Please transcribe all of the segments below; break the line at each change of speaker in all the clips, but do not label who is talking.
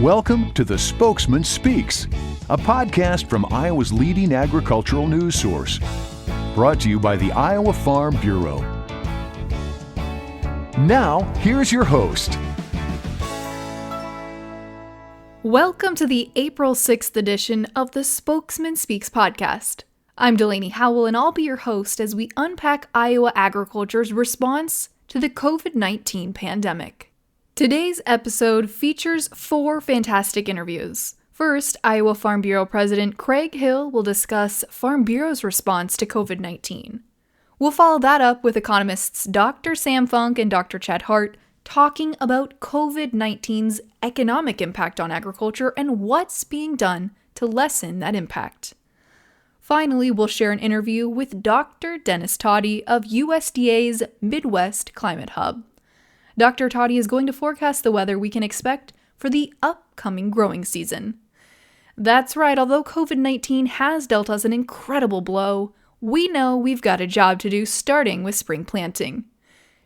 Welcome to The Spokesman Speaks, a podcast from Iowa's leading agricultural news source. Brought to you by the Iowa Farm Bureau. Now, here's your host.
Welcome to the April 6th edition of the Spokesman Speaks podcast. I'm Delaney Howell, and I'll be your host as we unpack Iowa agriculture's response to the COVID-19 pandemic. Today's episode features 4 fantastic interviews. First, Iowa Farm Bureau President Craig Hill will discuss Farm Bureau's response to COVID-19. We'll follow that up with economists Dr. Sam Funk and Dr. Chad Hart talking about COVID-19's economic impact on agriculture and what's being done to lessen that impact. Finally, we'll share an interview with Dr. Dennis Todey of USDA's Midwest Climate Hub. Dr. Todey is going to forecast the weather we can expect for the upcoming growing season. That's right, although COVID-19 has dealt us an incredible blow, we know we've got a job to do starting with spring planting.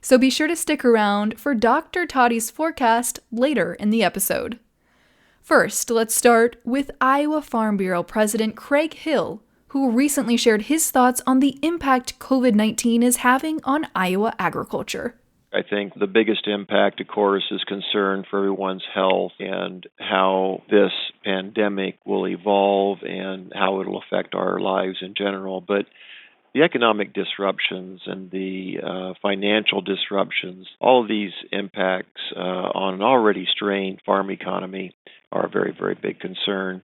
So be sure to stick around for Dr. Todey's forecast later in the episode. First, let's start with Iowa Farm Bureau President Craig Hill, who recently shared his thoughts on the impact COVID-19 is having on Iowa agriculture.
I think the biggest impact, of course, is concern for everyone's health and how this pandemic will evolve and how it'll affect our lives in general. But the economic disruptions and the financial disruptions, all of these impacts on an already strained farm economy are a very, very big concern.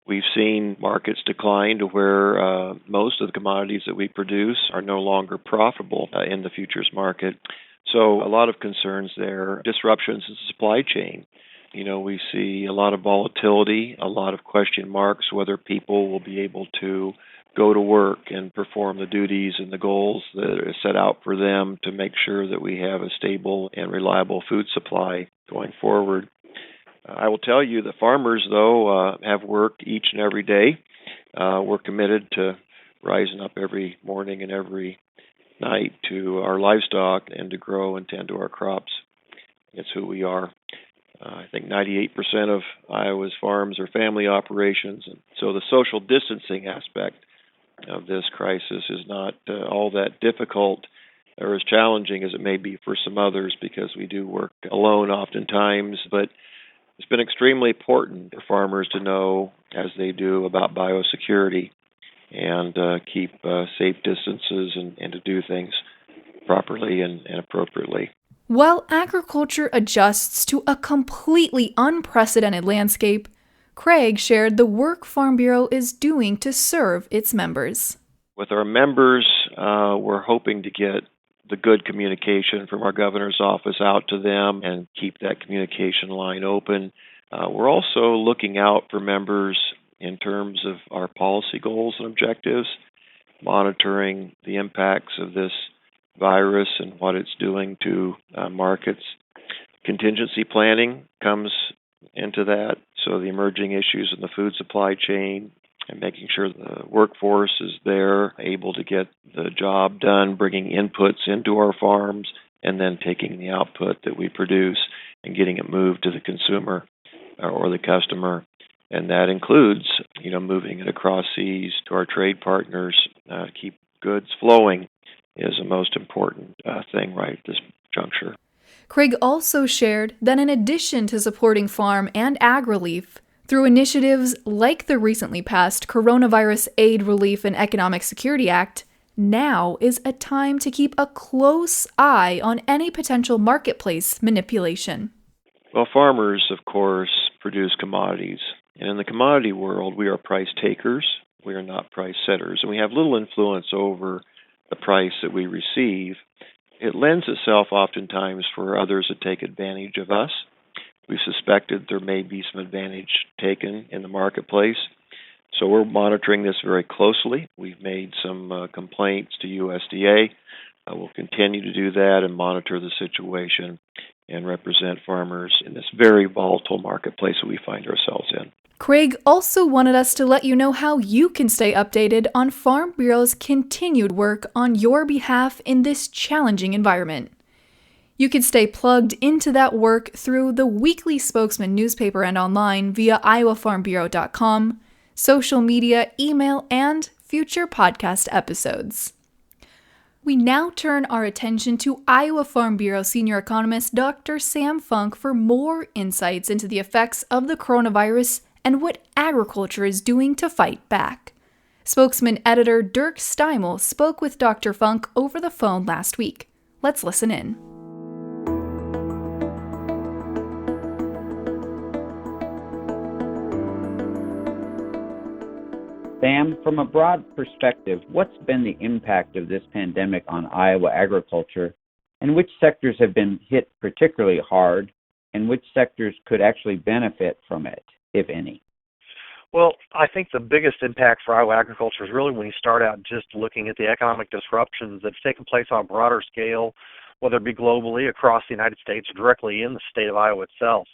We've seen markets decline to where most of the commodities that we produce are no longer profitable in the futures market. So a lot of concerns there. Disruptions in the supply chain. We see a lot of volatility, a lot of question marks whether people will be able to go to work and perform the duties and the goals that are set out for them to make sure that we have a stable and reliable food supply going forward. I will tell you that farmers, though, have worked each and every day. We're committed to rising up every morning and every night to our livestock and to grow and tend to our crops. It's who we are. I think 98% of Iowa's farms are family operations, and so the social distancing aspect of this crisis is not all that difficult or as challenging as it may be for some others because we do work alone oftentimes, but it's been extremely important for farmers to know, as they do, about biosecurity and keep safe distances and to do things properly and appropriately.
While agriculture adjusts to a completely unprecedented landscape, Craig shared the work Farm Bureau is doing to serve its members.
With our members, we're hoping to get the good communication from our governor's office out to them and keep that communication line open. We're also looking out for members in terms of our policy goals and objectives, monitoring the impacts of this virus and what it's doing to markets. Contingency planning comes into that, so the emerging issues in the food supply chain and making sure the workforce is there, able to get the job done, bringing inputs into our farms, and then taking the output that we produce and getting it moved to the consumer or the customer. And that includes, moving it across seas to our trade partners to keep goods flowing is the most important thing right at this juncture.
Craig also shared that in addition to supporting farm and ag relief, through initiatives like the recently passed Coronavirus Aid, Relief, and Economic Security Act, now is a time to keep a close eye on any potential marketplace manipulation.
Well, farmers, of course, produce commodities. And in the commodity world, we are price takers. We are not price setters. And we have little influence over the price that we receive. It lends itself oftentimes for others to take advantage of us. We've suspected there may be some advantage taken in the marketplace. So we're monitoring this very closely. We've made some complaints to USDA. We'll continue to do that and monitor the situation and represent farmers in this very volatile marketplace that we find ourselves in.
Craig also wanted us to let you know how you can stay updated on Farm Bureau's continued work on your behalf in this challenging environment. You can stay plugged into that work through the weekly Spokesman newspaper and online via iowafarmbureau.com, social media, email, and future podcast episodes. We now turn our attention to Iowa Farm Bureau senior economist Dr. Sam Funk for more insights into the effects of the coronavirus and what agriculture is doing to fight back. Spokesman editor Dirk Steimel spoke with Dr. Funk over the phone last week. Let's listen in.
Sam, from a broad perspective, what's been the impact of this pandemic on Iowa agriculture, and which sectors have been hit particularly hard, and which sectors could actually benefit from it, if any?
Well, I think the biggest impact for Iowa agriculture is really when you start out just looking at the economic disruptions that have taken place on a broader scale, whether it be globally, across the United States, or directly in the state of Iowa itself.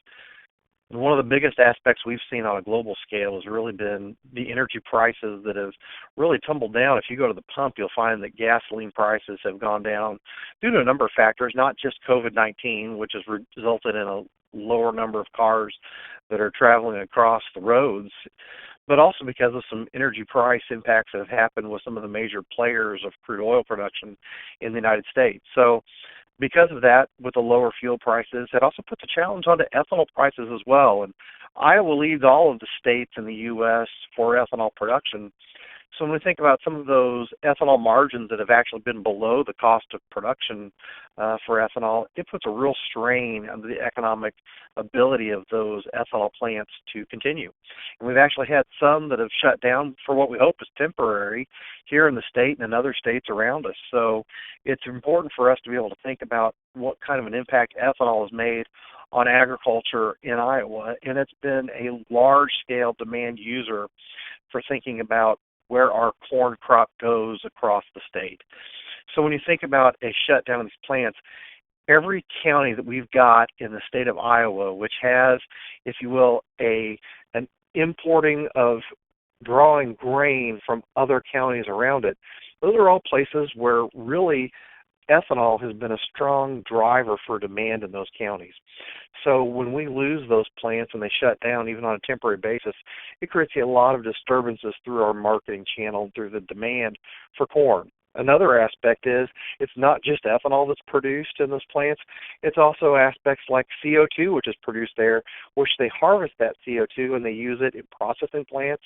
And one of the biggest aspects we've seen on a global scale has really been the energy prices that have really tumbled down. If you go to the pump, you'll find that gasoline prices have gone down due to a number of factors, not just COVID-19, which has resulted in a lower number of cars that are traveling across the roads, but also because of some energy price impacts that have happened with some of the major players of crude oil production in the United States. So because of that, with the lower fuel prices, it also puts a challenge onto ethanol prices as well. And Iowa leads all of the states in the U.S. for ethanol production. So when we think about some of those ethanol margins that have actually been below the cost of production for ethanol, it puts a real strain on the economic ability of those ethanol plants to continue. And we've actually had some that have shut down for what we hope is temporary here in the state and in other states around us. So it's important for us to be able to think about what kind of an impact ethanol has made on agriculture in Iowa. And it's been a large-scale demand user for thinking about where our corn crop goes across the state. So when you think about a shutdown of these plants, every county that we've got in the state of Iowa, which has, if you will, an importing of drawing grain from other counties around it, those are all places where really ethanol has been a strong driver for demand in those counties. So when we lose those plants and they shut down, even on a temporary basis, it creates a lot of disturbances through our marketing channel, through the demand for corn. Another aspect is it's not just ethanol that's produced in those plants. It's also aspects like CO2, which is produced there, which they harvest that CO2 and they use it in processing plants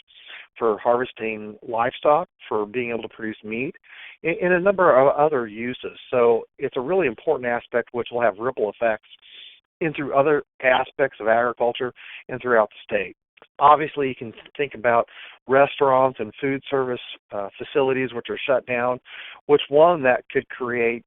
for harvesting livestock, for being able to produce meat, and a number of other uses. So it's a really important aspect which will have ripple effects in through other aspects of agriculture and throughout the state. Obviously, you can think about restaurants and food service facilities which are shut down, which one that could create,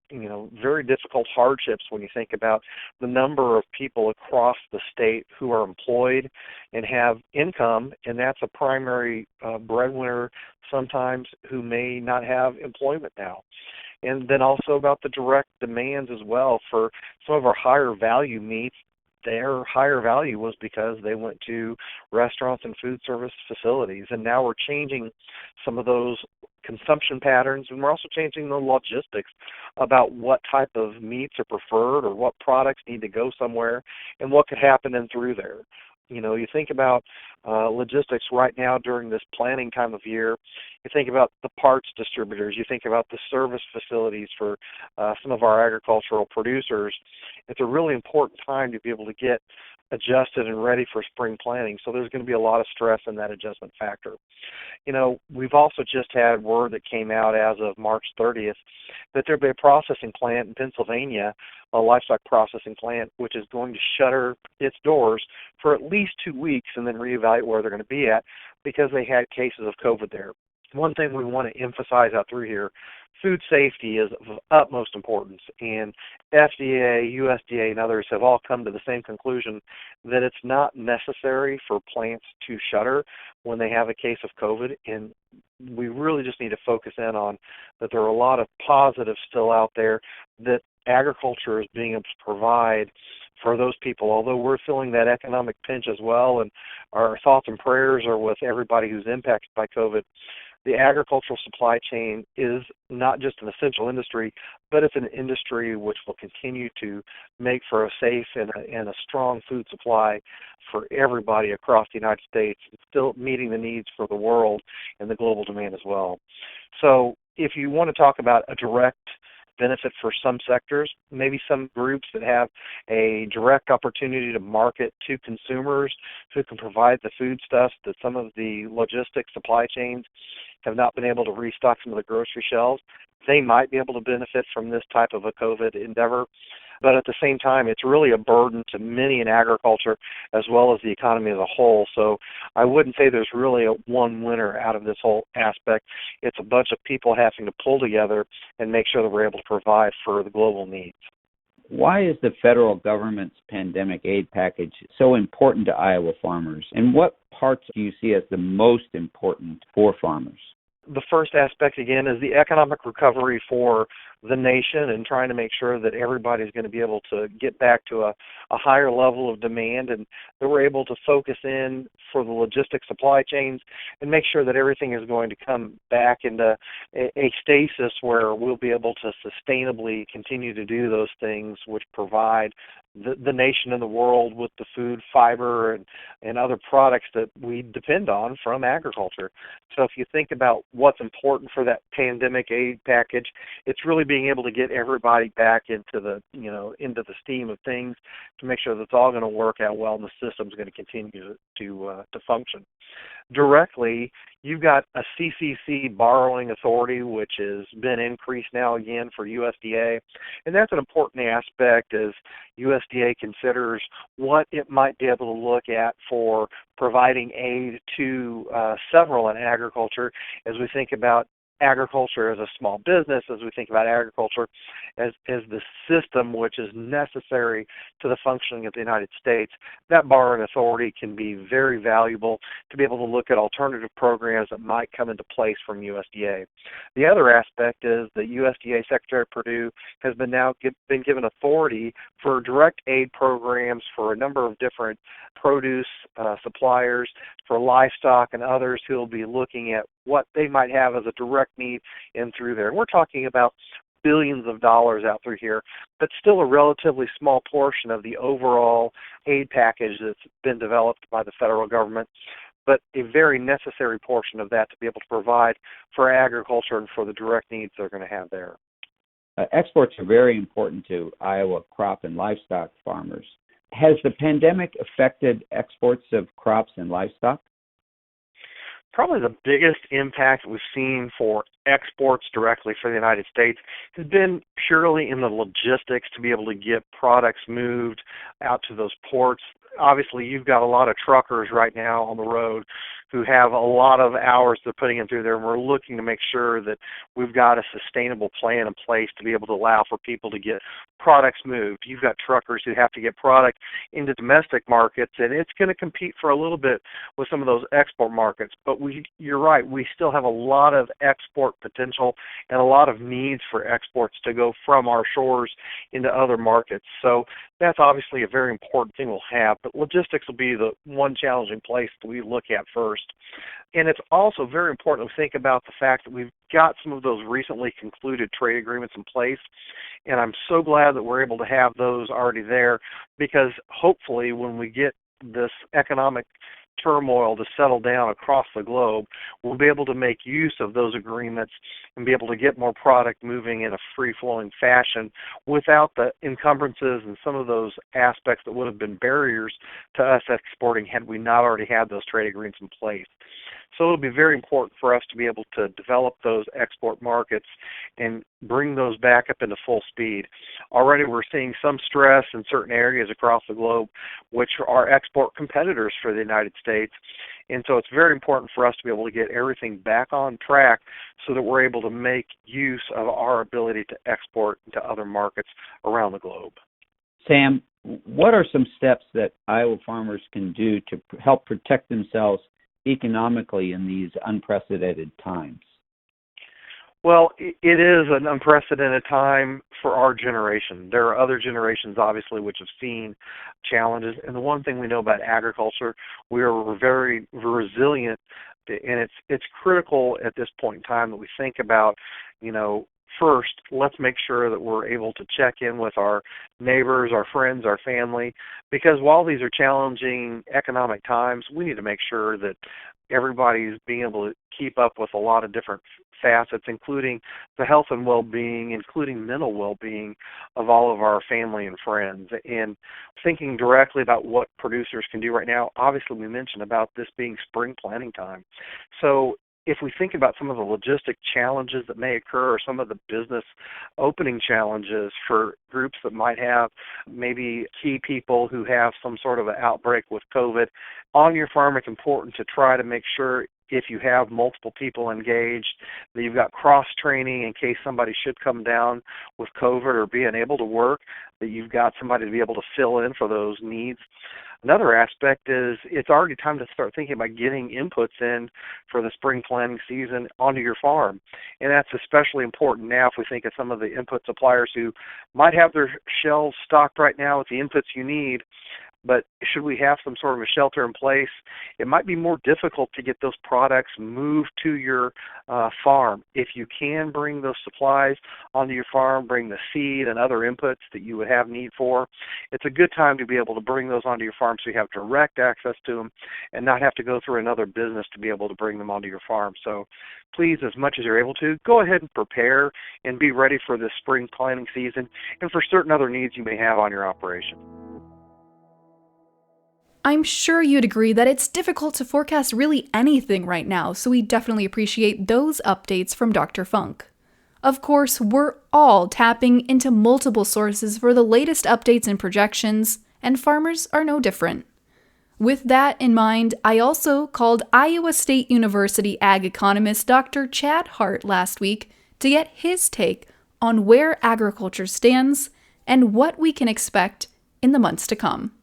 very difficult hardships when you think about the number of people across the state who are employed and have income, and that's a primary breadwinner sometimes who may not have employment now. And then also about the direct demands as well for some of our higher value meats. Their higher value was because they went to restaurants and food service facilities. And now we're changing some of those consumption patterns, and we're also changing the logistics about what type of meats are preferred or what products need to go somewhere and what could happen in through there. You think about logistics right now during this planning time of year. You think about the parts distributors. You think about the service facilities for some of our agricultural producers. It's a really important time to be able to get adjusted and ready for spring planting. So there's going to be a lot of stress in that adjustment factor. We've also just had word that came out as of March 30th that there'll be a processing plant in Pennsylvania, a livestock processing plant, which is going to shutter its doors for at least 2 weeks and then reevaluate where they're going to be at because they had cases of COVID there. One thing we want to emphasize out through here, food safety is of utmost importance, and FDA, USDA, and others have all come to the same conclusion that it's not necessary for plants to shutter when they have a case of COVID, and we really just need to focus in on that there are a lot of positives still out there that agriculture is being able to provide for those people. Although we're feeling that economic pinch as well, and our thoughts and prayers are with everybody who's impacted by COVID, the agricultural supply chain is not just an essential industry, but it's an industry which will continue to make for a safe and a strong food supply for everybody across the United States, still meeting the needs for the world and the global demand as well. So if you want to talk about a direct benefit for some sectors, maybe some groups that have a direct opportunity to market to consumers who can provide the foodstuffs that some of the logistics supply chains have not been able to restock some of the grocery shelves, they might be able to benefit from this type of a COVID endeavor. But at the same time, it's really a burden to many in agriculture as well as the economy as a whole. So I wouldn't say there's really a one winner out of this whole aspect. It's a bunch of people having to pull together and make sure that we're able to provide for the global needs.
Why is the federal government's pandemic aid package so important to Iowa farmers? And what parts do you see as the most important for farmers?
The first aspect, again, is the economic recovery for the nation and trying to make sure that everybody's going to be able to get back to a higher level of demand and that we're able to focus in for the logistics supply chains and make sure that everything is going to come back into a stasis where we'll be able to sustainably continue to do those things which provide the nation and the world with the food, fiber, and other products that we depend on from agriculture. So if you think about what's important for that pandemic aid package, it's really being able to get everybody back into the steam of things to make sure that it's all going to work out well and the system's going to continue to function. Directly, you've got a CCC borrowing authority, which has been increased now again for USDA, and that's an important aspect as USDA considers what it might be able to look at for providing aid to several in agriculture as we think about agriculture as a small business, as we think about agriculture as the system which is necessary to the functioning of the United States. That borrowing authority can be very valuable to be able to look at alternative programs that might come into place from USDA. The other aspect is that USDA Secretary Perdue has been given authority for direct aid programs for a number of different produce suppliers, for livestock and others who will be looking at what they might have as a direct need in through there. And we're talking about billions of dollars out through here, but still a relatively small portion of the overall aid package that's been developed by the federal government, but a very necessary portion of that to be able to provide for agriculture and for the direct needs they're going to have there.
Exports are very important to Iowa crop and livestock farmers. Has the pandemic affected exports of crops and livestock?
Probably the biggest impact we've seen for exports directly for the United States has been purely in the logistics to be able to get products moved out to those ports. Obviously, you've got a lot of truckers right now on the road who have a lot of hours they're putting in through there, and we're looking to make sure that we've got a sustainable plan in place to be able to allow for people to get products moved. You've got truckers who have to get product into domestic markets, and it's going to compete for a little bit with some of those export markets. But you're right, we still have a lot of export potential and a lot of needs for exports to go from our shores into other markets. So that's obviously a very important thing we'll have, but logistics will be the one challenging place that we look at first. And it's also very important to think about the fact that we've got some of those recently concluded trade agreements in place, and I'm so glad that we're able to have those already there, because hopefully when we get this economic turmoil to settle down across the globe, we'll be able to make use of those agreements and be able to get more product moving in a free-flowing fashion without the encumbrances and some of those aspects that would have been barriers to us exporting had we not already had those trade agreements in place. So it'll be very important for us to be able to develop those export markets and bring those back up into full speed. Already we're seeing some stress in certain areas across the globe, which are export competitors for the United States. And so it's very important for us to be able to get everything back on track so that we're able to make use of our ability to export into other markets around the globe.
Sam, what are some steps that Iowa farmers can do to help protect themselves economically in these unprecedented times?
Well, it is an unprecedented time for our generation. There are other generations, obviously, which have seen challenges. And the one thing we know about agriculture, we are a very resilient And it's critical at this point in time that we think about, first, let's make sure that we're able to check in with our neighbors, our friends, our family, because while these are challenging economic times, we need to make sure that everybody's being able to keep up with a lot of different facets, including the health and well-being, including mental well-being of all of our family and friends. And thinking directly about what producers can do right now, obviously we mentioned about this being spring planting time. So if we think about some of the logistic challenges that may occur or some of the business opening challenges for groups that might have maybe key people who have some sort of an outbreak with COVID, on your farm it's important to try to make sure if you have multiple people engaged, that you've got cross-training in case somebody should come down with COVID or be unable to work, that you've got somebody to be able to fill in for those needs. Another aspect is it's already time to start thinking about getting inputs in for the spring planting season onto your farm. And that's especially important now if we think of some of the input suppliers who might have their shelves stocked right now with the inputs you need, but should we have some sort of a shelter in place, it might be more difficult to get those products moved to your farm. If you can bring those supplies onto your farm, bring the seed and other inputs that you would have need for, it's a good time to be able to bring those onto your farm so you have direct access to them and not have to go through another business to be able to bring them onto your farm. So please, as much as you're able to, go ahead and prepare and be ready for this spring planting season and for certain other needs you may have on your operation.
I'm sure you'd agree that it's difficult to forecast really anything right now, so we definitely appreciate those updates from Dr. Funk. Of course, we're all tapping into multiple sources for the latest updates and projections, and farmers are no different. With that in mind, I also called Iowa State University ag economist Dr. Chad Hart last week to get his take on where agriculture stands and what we can expect in the months to come.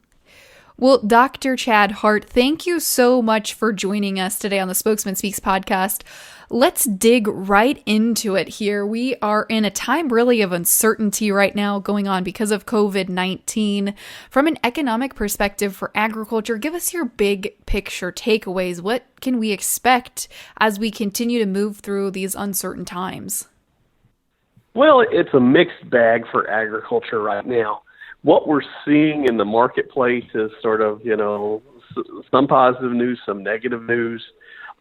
Well, Dr. Chad Hart, thank you so much for joining us today on the Spokesman Speaks podcast. Let's dig right into it here. We are in a time really of uncertainty right now going on because of COVID-19. From an economic perspective for agriculture, give us your big picture takeaways. What can we expect as we continue to move through these uncertain times?
Well, it's a mixed bag for agriculture right now. What we're seeing in the marketplace is sort of, some positive news, some negative news.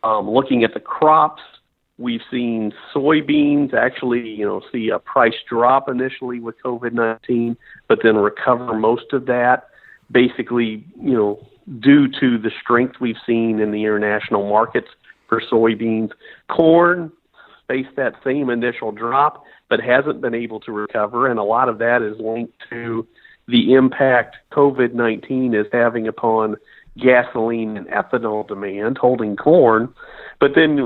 Looking at the crops, we've seen soybeans actually, see a price drop initially with COVID-19, but then recover most of that, basically, due to the strength we've seen in the international markets for soybeans. Corn faced that same initial drop, but hasn't been able to recover, and a lot of that is linked to the impact COVID-19 is having upon gasoline and ethanol demand, holding corn. But then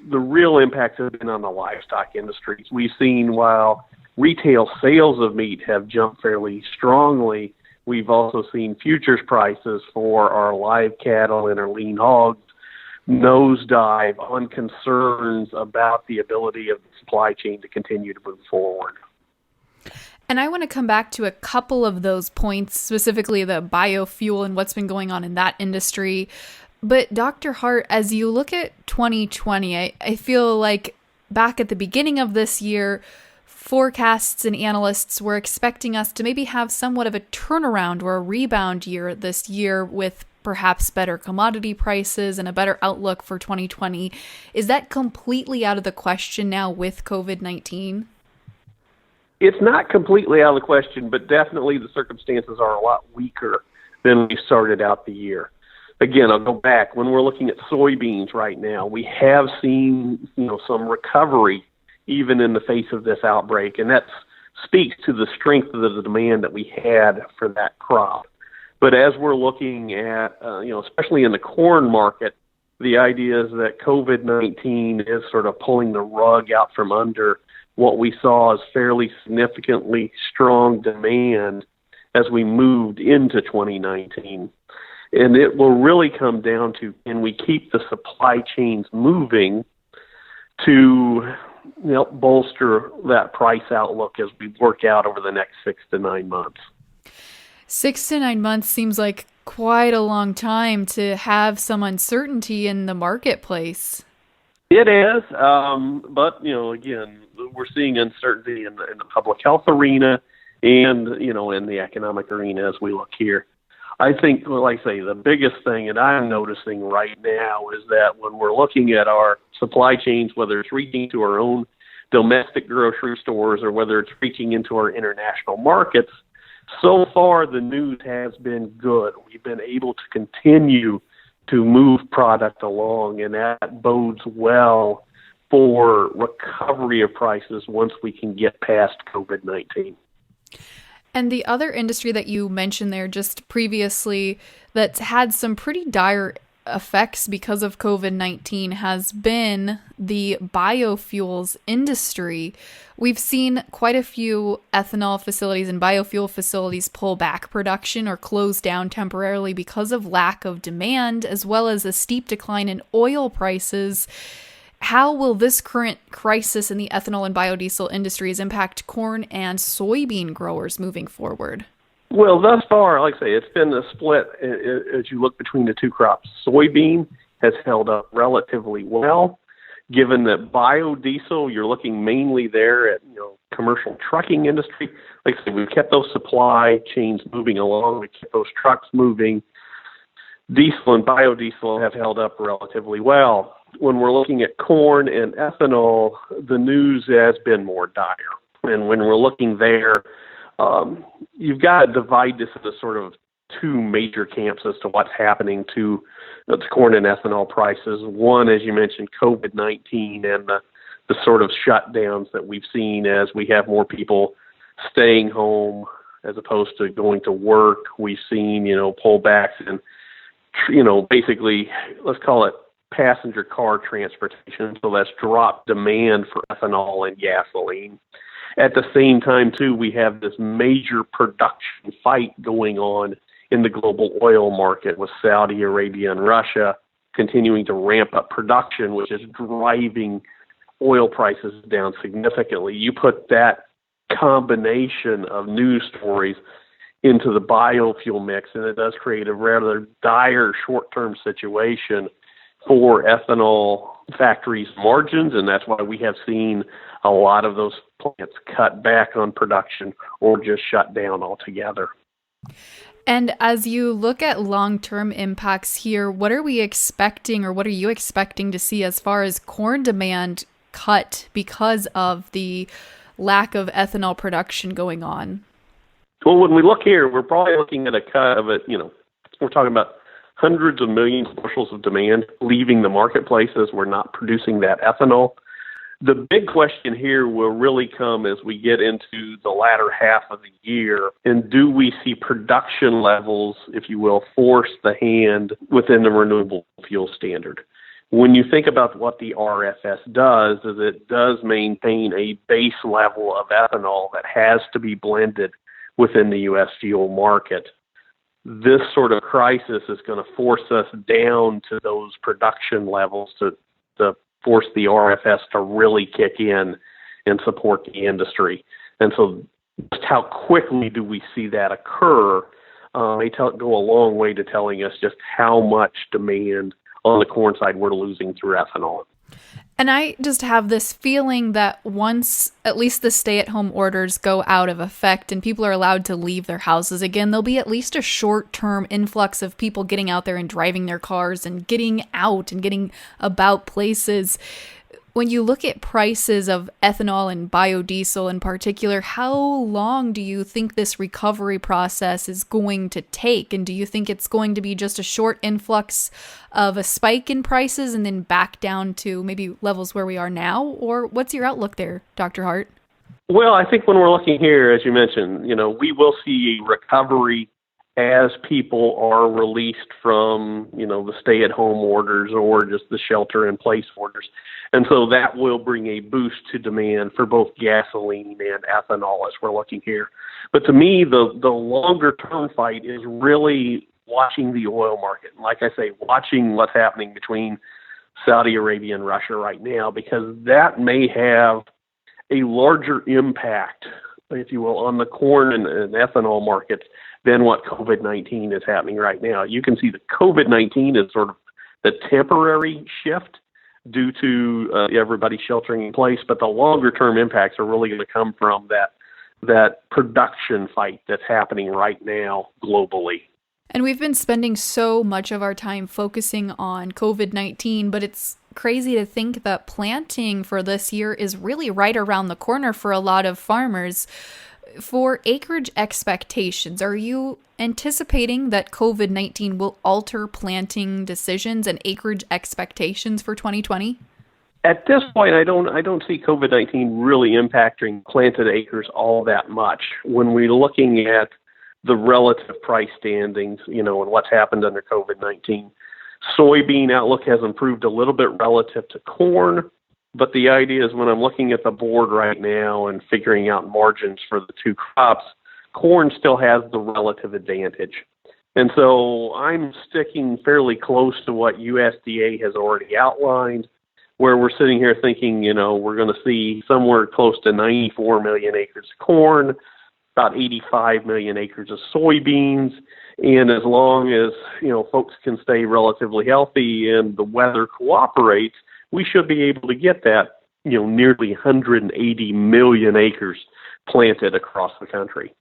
the real impact has been on the livestock industries. We've seen while retail sales of meat have jumped fairly strongly, we've also seen futures prices for our live cattle and our lean hogs nosedive on concerns about the ability of the supply chain to continue to move forward.
And I want to come back to a couple of those points, specifically the biofuel and what's been going on in that industry. But Dr. Hart, as you look at 2020, I feel like back at the beginning of this year, forecasts and analysts were expecting us to maybe have somewhat of a turnaround or a rebound year this year with perhaps better commodity prices and a better outlook for 2020. Is that completely out of the question now with COVID-19?
It's not completely out of the question, but definitely the circumstances are a lot weaker than we started out the year. Again, I'll go back. When we're looking at soybeans right now, we have seen, some recovery even in the face of this outbreak, and that speaks to the strength of the demand that we had for that crop. But as we're looking at, especially in the corn market, the idea is that COVID-19 is sort of pulling the rug out from under what we saw as fairly significantly strong demand as we moved into 2019. And it will really come down to, can we keep the supply chains moving to bolster that price outlook as we work out over the next 6 to 9 months?
6 to 9 months seems like quite a long time to have some uncertainty in the marketplace.
It is, but again, we're seeing uncertainty in the public health arena and in the economic arena as we look here. I think, like I say, the biggest thing, and I'm noticing right now, is that when we're looking at our supply chains, whether it's reaching to our own domestic grocery stores or whether it's reaching into our international markets, so far the news has been good. We've been able to continue to move product along, and that bodes well for recovery of prices once we can get past COVID-19.
And the other industry that you mentioned there just previously that's had some pretty dire effects because of COVID-19 has been the biofuels industry. We've seen quite a few ethanol facilities and biofuel facilities pull back production or close down temporarily because of lack of demand, as well as a steep decline in oil prices. How will this current crisis in the ethanol and biodiesel industries impact corn and soybean growers moving forward?
Well, thus far, like I say, it's been a split as you look between the two crops. Soybean has held up relatively well, given that biodiesel, you're looking mainly there at commercial trucking industry. Like I say, we've kept those supply chains moving along. We kept those trucks moving. Diesel and biodiesel have held up relatively well. When we're looking at corn and ethanol, the news has been more dire. And when we're looking there, you've got to divide this into sort of two major camps as to what's happening to the corn and ethanol prices. One, as you mentioned, COVID-19 and the sort of shutdowns that we've seen as we have more people staying home as opposed to going to work. We've seen, pullbacks and, basically, let's call it passenger car transportation. So that's dropped demand for ethanol and gasoline. At the same time, too, we have this major production fight going on in the global oil market with Saudi Arabia and Russia continuing to ramp up production, which is driving oil prices down significantly. You put that combination of news stories into the biofuel mix, and it does create a rather dire short-term situation for ethanol factories' margins, and that's why we have seen a lot of those plants cut back on production or just shut down altogether.
And as you look at long-term impacts here, what are we expecting, or what are you expecting to see as far as corn demand cut because of the lack of ethanol production going on?
Well, when we look here, we're probably looking at a cut of it, we're talking about hundreds of millions of bushels of demand leaving the marketplace as we're not producing that ethanol. The big question here will really come as we get into the latter half of the year, and do we see production levels, if you will, force the hand within the renewable fuel standard? When you think about what the RFS does, is it does maintain a base level of ethanol that has to be blended within the U.S. fuel market. This sort of crisis is going to force us down to those production levels to force the RFS to really kick in and support the industry. And so just how quickly do we see that occur may go a long way to telling us just how much demand on the corn side we're losing through ethanol.
And I just have this feeling that once at least the stay-at-home orders go out of effect and people are allowed to leave their houses again, there'll be at least a short-term influx of people getting out there and driving their cars and getting out and getting about places. When you look at prices of ethanol and biodiesel in particular, how long do you think this recovery process is going to take? And do you think it's going to be just a short influx of a spike in prices and then back down to maybe levels where we are now? Or what's your outlook there, Dr. Hart?
Well, I think when we're looking here, as you mentioned, we will see a recovery as people are released from, the stay-at-home orders or just the shelter-in-place orders. And so that will bring a boost to demand for both gasoline and ethanol as we're looking here. But to me, the longer-term fight is really watching the oil market. Like I say, watching what's happening between Saudi Arabia and Russia right now, because that may have a larger impact, if you will, on the corn and ethanol markets than what COVID-19 is happening right now. You can see that COVID-19 is sort of the temporary shift due to everybody sheltering in place, but the longer-term impacts are really going to come from that production fight that's happening right now globally.
And we've been spending so much of our time focusing on COVID-19, but it's crazy to think that planting for this year is really right around the corner for a lot of farmers. For acreage expectations, are you anticipating that COVID-19 will alter planting decisions and acreage expectations for 2020?
At this point, I don't see COVID-19 really impacting planted acres all that much. When we're looking at the relative price standings, and what's happened under COVID-19, soybean outlook has improved a little bit relative to corn. But the idea is when I'm looking at the board right now and figuring out margins for the two crops, corn still has the relative advantage. And so I'm sticking fairly close to what USDA has already outlined, where we're sitting here thinking, we're going to see somewhere close to 94 million acres of corn, about 85 million acres of soybeans. And as long as, folks can stay relatively healthy and the weather cooperates, we should be able to get that, nearly 180 million acres planted across the country.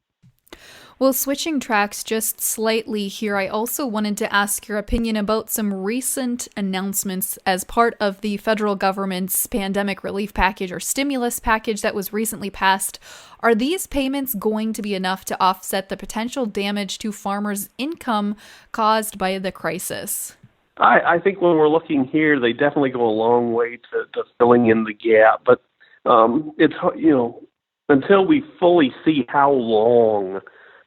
Well, switching tracks just slightly here, I also wanted to ask your opinion about some recent announcements as part of the federal government's pandemic relief package or stimulus package that was recently passed. Are these payments going to be enough to offset the potential damage to farmers' income caused by the crisis?
I think when we're looking here, they definitely go a long way to filling in the gap. But it's, until we fully see how long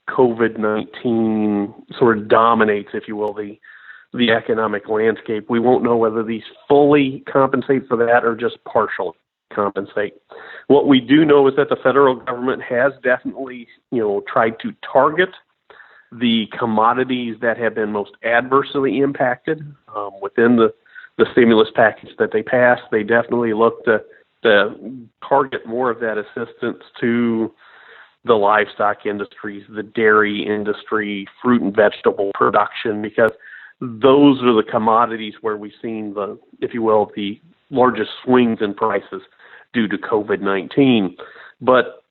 COVID-19 sort of dominates, if you will, the economic landscape, we won't know whether these fully compensate for that or just partially compensate. What we do know is that the federal government has definitely, tried to target the commodities that have been most adversely impacted within the stimulus package that they passed. They definitely look to target more of that assistance to the livestock industries, the dairy industry, fruit and vegetable production, because those are the commodities where we've seen the, if you will, the largest swings in prices due to COVID-19. But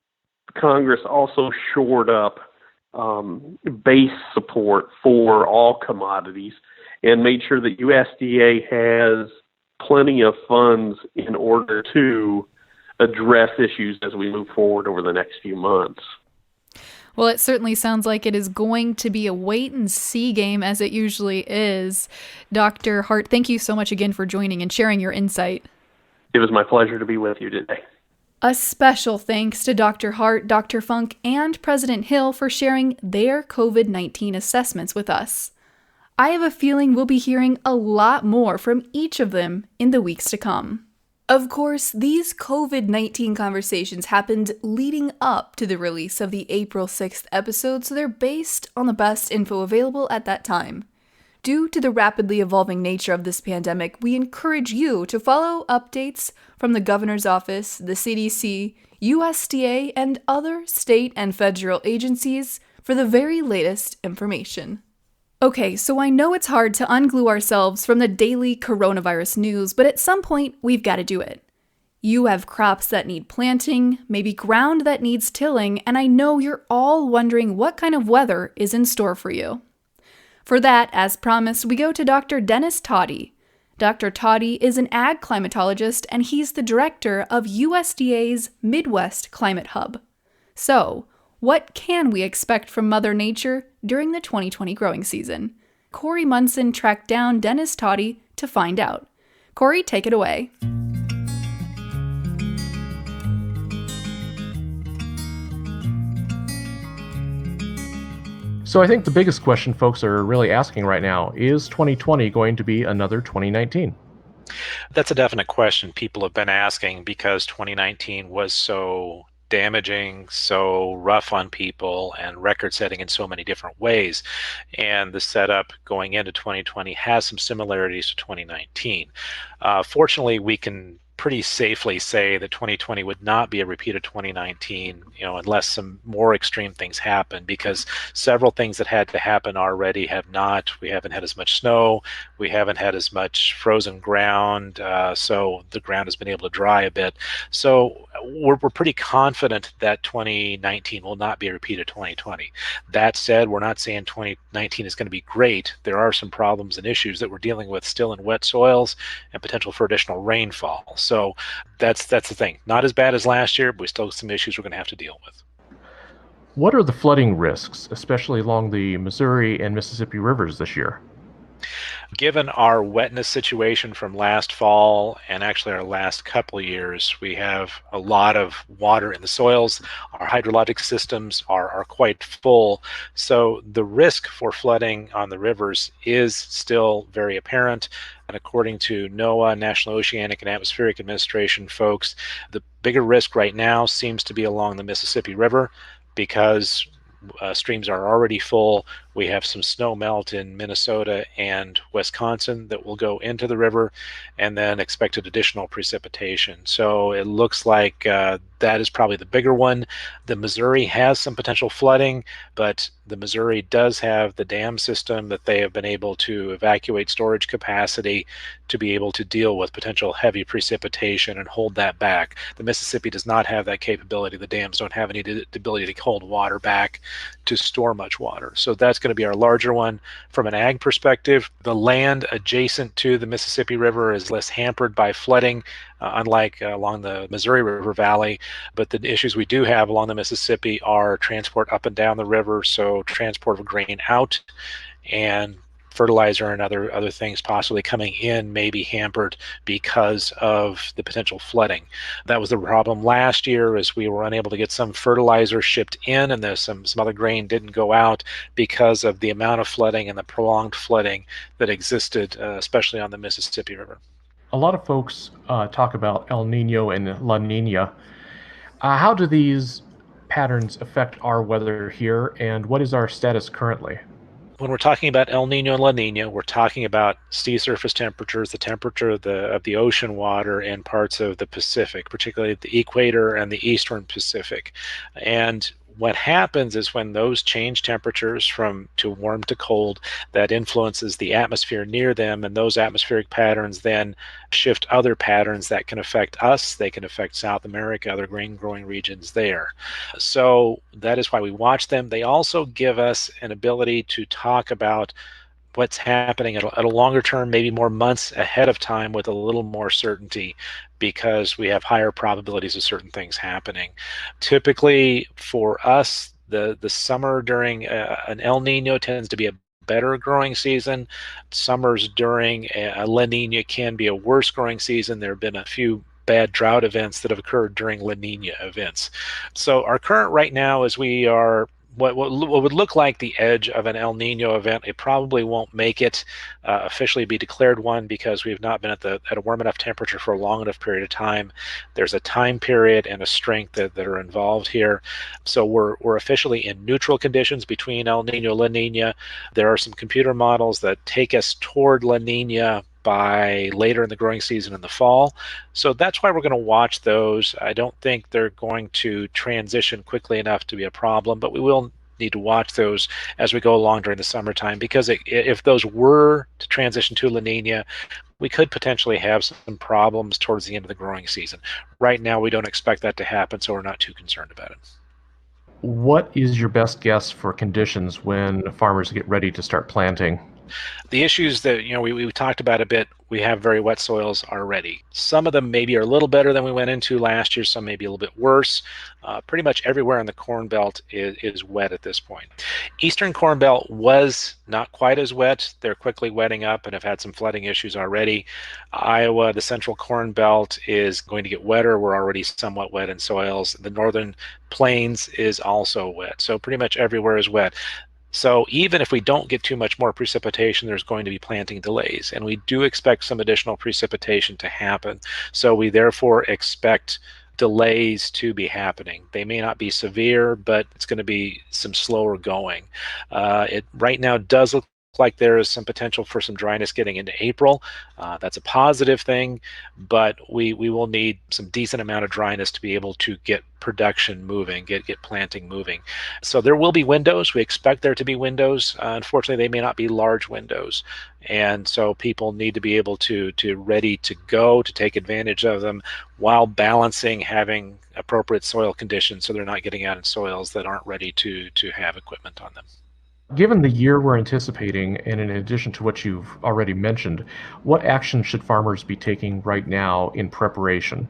Congress also shored up base support for all commodities and made sure that USDA has plenty of funds in order to address issues as we move forward over the next few months.
Well, it certainly sounds like it is going to be a wait-and-see game, as it usually is. Dr. Hart, thank you so much again for joining and sharing your insight.
It was my pleasure to be with you today.
A special thanks to Dr. Hart, Dr. Funk, and President Hill for sharing their COVID-19 assessments with us. I have a feeling we'll be hearing a lot more from each of them in the weeks to come. Of course, these COVID-19 conversations happened leading up to the release of the April 6th episode, so they're based on the best info available at that time. Due to the rapidly evolving nature of this pandemic, we encourage you to follow updates from the Governor's Office, the CDC, USDA, and other state and federal agencies for the very latest information. Okay, so I know it's hard to unglue ourselves from the daily coronavirus news, but at some point, we've got to do it. You have crops that need planting, maybe ground that needs tilling, and I know you're all wondering what kind of weather is in store for you. For that, as promised, we go to Dr. Dennis Todey. Dr. Todey is an ag climatologist, and he's the director of USDA's Midwest Climate Hub. So, what can we expect from Mother Nature during the 2020 growing season? Corey Munson tracked down Dennis Todey to find out. Corey, take it away.
So I think the biggest question folks are really asking right now is 2020 going to be another 2019?
That's a definite question people have been asking because 2019 was so damaging, so rough on people, and record-setting in so many different ways. And the setup going into 2020 has some similarities to 2019. Fortunately, we can pretty safely say that 2020 would not be a repeat of 2019, unless some more extreme things happen, because several things that had to happen already have not. We haven't had as much snow, we haven't had as much frozen ground, so the ground has been able to dry a bit. So we're pretty confident that 2019 will not be a repeat of 2020. That said, we're not saying 2019 is going to be great. There are some problems and issues that we're dealing with still in wet soils and potential for additional rainfall. So that's the thing. Not as bad as last year, but we still have some issues we're going to have to deal with.
What are the flooding risks, especially along the Missouri and Mississippi rivers this year?
Given our wetness situation from last fall and actually our last couple of years, we have a lot of water in the soils. Our hydrologic systems are quite full. So the risk for flooding on the rivers is still very apparent. And according to NOAA, National Oceanic and Atmospheric Administration folks, the bigger risk right now seems to be along the Mississippi River, because streams are already full. We have some snow melt in Minnesota and Wisconsin that will go into the river, and then expected additional precipitation. So it looks like that is probably the bigger one. The Missouri has some potential flooding, but the Missouri does have the dam system that they have been able to evacuate storage capacity to be able to deal with potential heavy precipitation and hold that back. The Mississippi does not have that capability. The dams don't have any ability to hold water back to store much water. So that's going to be our larger one. From an ag perspective, the land adjacent to the Mississippi River is less hampered by flooding, unlike along the Missouri River Valley. But the issues we do have along the Mississippi are transport up and down the river, so transport of grain out, and fertilizer and other things possibly coming in may be hampered because of the potential flooding. That was the problem last year, is we were unable to get some fertilizer shipped in, and there's some other grain didn't go out because of the amount of flooding and the prolonged flooding that existed, especially on the Mississippi River.
A lot of folks talk about El Nino and La Nina. How do these patterns affect our weather here, and what is our status currently?
When we're talking about El Nino and La Nina, we're talking about sea surface temperatures, the temperature of the ocean water in parts of the Pacific, particularly the equator and the eastern Pacific. And what happens is when those change temperatures from to warm to cold, that influences the atmosphere near them, and those atmospheric patterns then shift other patterns that can affect us. They can affect South America, other grain growing regions there. So that is why we watch them. They also give us an ability to talk about what's happening at a longer term, maybe more months ahead of time, with a little more certainty, because we have higher probabilities of certain things happening. Typically for us, the summer during an El Nino tends to be a better growing season. Summers during a La Nina can be a worse growing season. There have been a few bad drought events that have occurred during La Nina events. So our current right now is we are what would look like the edge of an El Nino event. It probably won't make it officially be declared one, because we've not been at a warm enough temperature for a long enough period of time. There's a time period and a strength that are involved here. So we're officially in neutral conditions between El Nino and La Nina. There are some computer models that take us toward La Nina by later in the growing season in the fall. So that's why we're going to watch those. I don't think they're going to transition quickly enough to be a problem, but we will need to watch those as we go along during the summertime, because if those were to transition to La Nina, we could potentially have some problems towards the end of the growing season. Right now, we don't expect that to happen, so we're not too concerned about it.
What is your best guess for conditions when farmers get ready to start planting?
The issues that we talked about a bit, we have very wet soils already. Some of them maybe are a little better than we went into last year, some may be a little bit worse. Pretty much everywhere in the Corn Belt is wet at this point. Eastern Corn Belt was not quite as wet. They're quickly wetting up and have had some flooding issues already. Iowa, the Central Corn Belt, is going to get wetter. We're already somewhat wet in soils. The Northern Plains is also wet. So pretty much everywhere is wet. So even if we don't get too much more precipitation, there's going to be planting delays, and we do expect some additional precipitation to happen. So we therefore expect delays to be happening. They may not be severe, but it's going to be some slower going. It right now does look like there is some potential for some dryness getting into April. That's a positive thing, but we will need some decent amount of dryness to be able to get production moving, get planting moving. So there will be windows. We expect there to be windows. Unfortunately, they may not be large windows. And so people need to be able to ready to go, to take advantage of them while balancing having appropriate soil conditions so they're not getting out in soils that aren't ready to have equipment on them.
Given the year we're anticipating, and in addition to what you've already mentioned, what action should farmers be taking right now in preparation?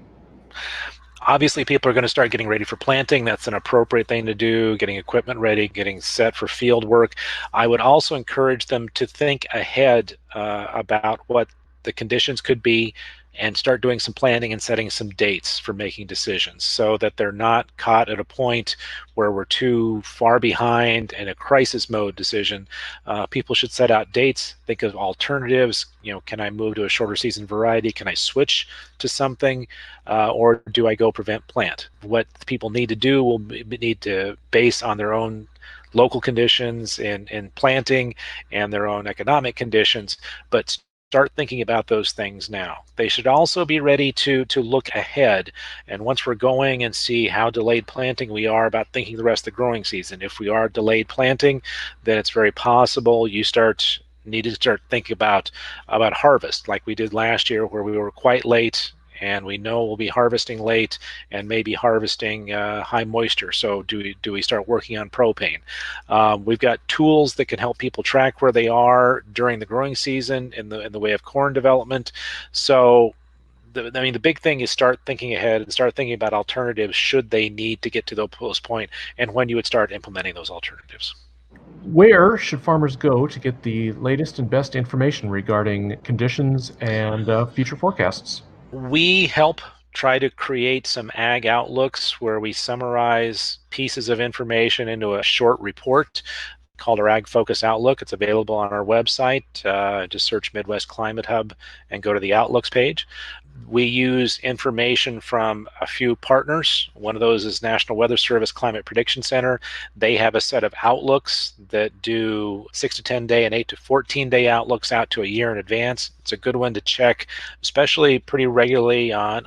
Obviously, people are going to start getting ready for planting. That's an appropriate thing to do, getting equipment ready, getting set for field work. I would also encourage them to think ahead about what the conditions could be and start doing some planning and setting some dates for making decisions so that they're not caught at a point where we're too far behind in a crisis mode decision. People should set out dates, think of alternatives. Can I move to a shorter season variety? Can I switch to something? Or do I go prevent plant? What people need to do will need to base on their own local conditions in planting and their own economic conditions, but start thinking about those things now. They should also be ready to look ahead. And once we're going and see how delayed planting we are, about thinking the rest of the growing season. If we are delayed planting, then it's very possible you need to start thinking about harvest, like we did last year, where we were quite late. And we know we'll be harvesting late and maybe harvesting high moisture. So do we start working on propane? We've got tools that can help people track where they are during the growing season in the way of corn development. So the big thing is start thinking ahead and start thinking about alternatives should they need to get to those point, and when you would start implementing those alternatives.
Where should farmers go to get the latest and best information regarding conditions and future forecasts?
We help try to create some ag outlooks where we summarize pieces of information into a short report called our Ag Focus Outlook. It's available on our website. Just search Midwest Climate Hub and go to the Outlooks page. We use information from a few partners. One of those is National Weather Service Climate Prediction Center. They have a set of outlooks that do 6 to 10 day and 8 to 14 day outlooks out to a year in advance. It's a good one to check, especially pretty regularly on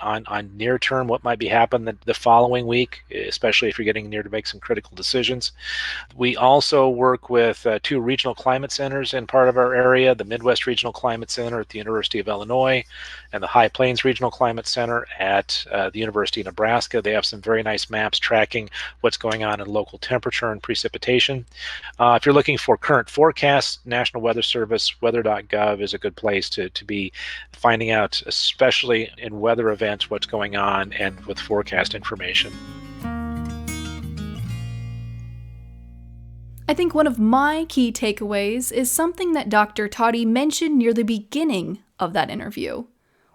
near term, what might be happening the following week, especially if you're getting near to make some critical decisions. We also work with 2 regional climate centers in part of our area, the Midwest Regional Climate Center at the University of Illinois and the High Plains Regional Climate Center at the University of Nebraska. They have some very nice maps tracking what's going on in local temperature and precipitation. If you're looking for current forecasts, National Weather Service, weather.gov is a good place to be finding out, especially in weather events, what's going on and with forecast information.
I think one of my key takeaways is something that Dr. Todey mentioned near the beginning of that interview.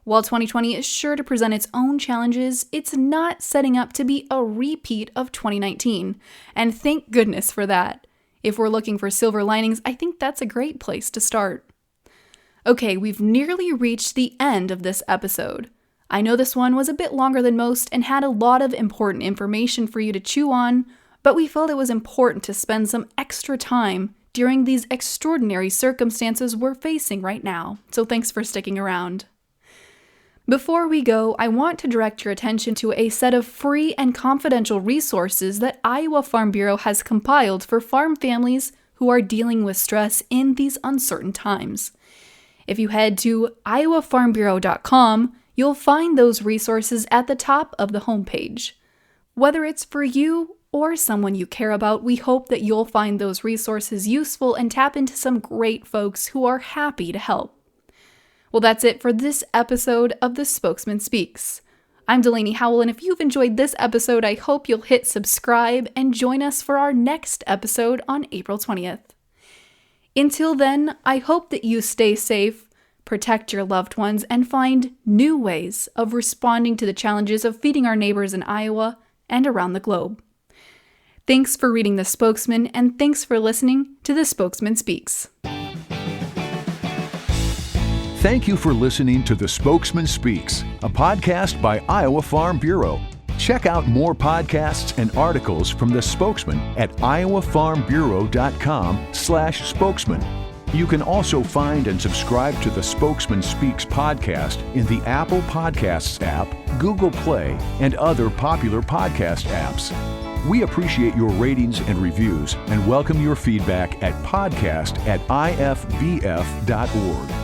While 2020 is sure to present its own challenges, it's not setting up to be a repeat of 2019. And thank goodness for that. If we're looking for silver linings, I think that's a great place to start. Okay, we've nearly reached the end of this episode. I know this one was a bit longer than most and had a lot of important information for you to chew on, but we felt it was important to spend some extra time during these extraordinary circumstances we're facing right now, so thanks for sticking around. Before we go, I want to direct your attention to a set of free and confidential resources that Iowa Farm Bureau has compiled for farm families who are dealing with stress in these uncertain times. If you head to iowafarmbureau.com, you'll find those resources at the top of the homepage. Whether it's for you or someone you care about, we hope that you'll find those resources useful and tap into some great folks who are happy to help. Well, that's it for this episode of The Spokesman Speaks. I'm Delaney Howell, and if you've enjoyed this episode, I hope you'll hit subscribe and join us for our next episode on April 20th. Until then, I hope that you stay safe, protect your loved ones, and find new ways of responding to the challenges of feeding our neighbors in Iowa and around the globe. Thanks for reading The Spokesman, and thanks for listening to The Spokesman Speaks.
Thank you for listening to The Spokesman Speaks, a podcast by Iowa Farm Bureau. Check out more podcasts and articles from The Spokesman at iowafarmbureau.com/spokesman. You can also find and subscribe to the Spokesman Speaks podcast in the Apple Podcasts app, Google Play, and other popular podcast apps. We appreciate your ratings and reviews and welcome your feedback at podcast@ifbf.org.